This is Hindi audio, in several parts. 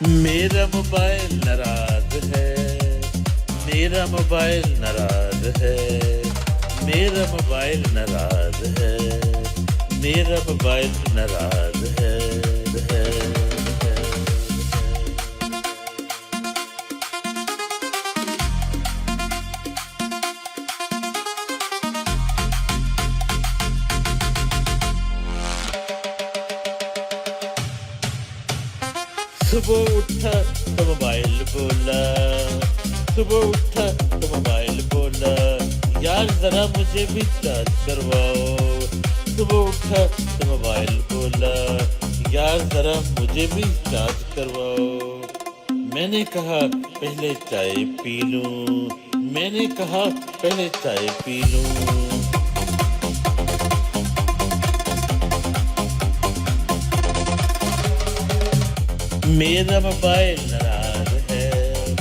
मेरा मोबाइल नाराज है, मेरा मोबाइल नाराज है, मेरा मोबाइल नाराज है, मेरा मोबाइल नाराज है। सुबह उठा तो मोबाइल बोला, सुबह उठा तो मोबाइल बोला, यार जरा मुझे भी चार्ज करवाओ। सुबह उठा तो मोबाइल बोला, यार जरा मुझे भी चार्ज करवाओ। मैंने कहा पहले चाय पी लूं, मैंने कहा पहले चाय पी लूं। मेरा मोबाइल नाराज है,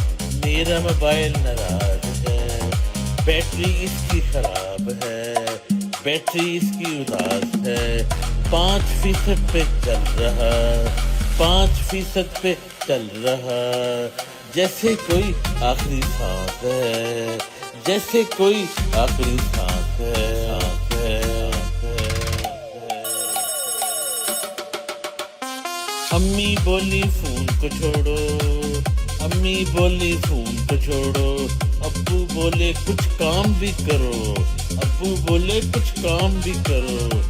मेरा मोबाइल नाराज है, बैटरी इसकी खराब है, बैटरी इसकी उदास है। 5% पे चल रहा, 5% पे चल रहा, जैसे कोई आखिरी सांस है, जैसे कोई आखिरी सांस है। अम्मी बोली फोन को छोड़ो, अम्मी बोली फोन को छोड़ो, अब्बू बोले कुछ काम भी करो, अब्बू बोले कुछ काम भी करो।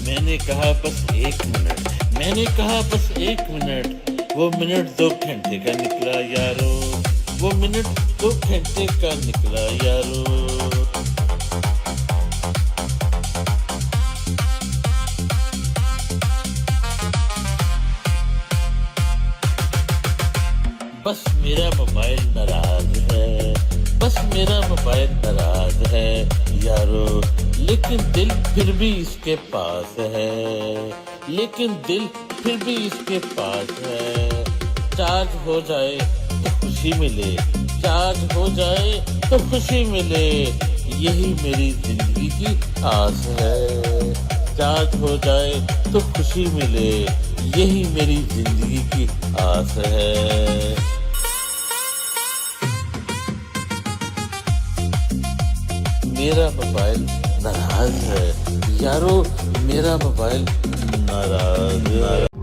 मैंने कहा बस 1 मिनट, मैंने कहा बस 1 मिनट, वो मिनट 2 घंटे का निकला यारो, वो मिनट 2 घंटे का निकला यारो। बस मेरा मोबाइल नाराज है, बस मेरा मोबाइल नाराज है यारो, लेकिन दिल फिर भी इसके पास है, लेकिन दिल फिर भी इसके पास है। चार्ज हो जाए तो खुशी मिले, चार्ज हो जाए तो खुशी मिले, यही मेरी जिंदगी की आस है। चार्ज हो जाए तो खुशी मिले, यही मेरी जिंदगी की आस है। मेरा मोबाइल नाराज है यारो, मेरा मोबाइल नाराज।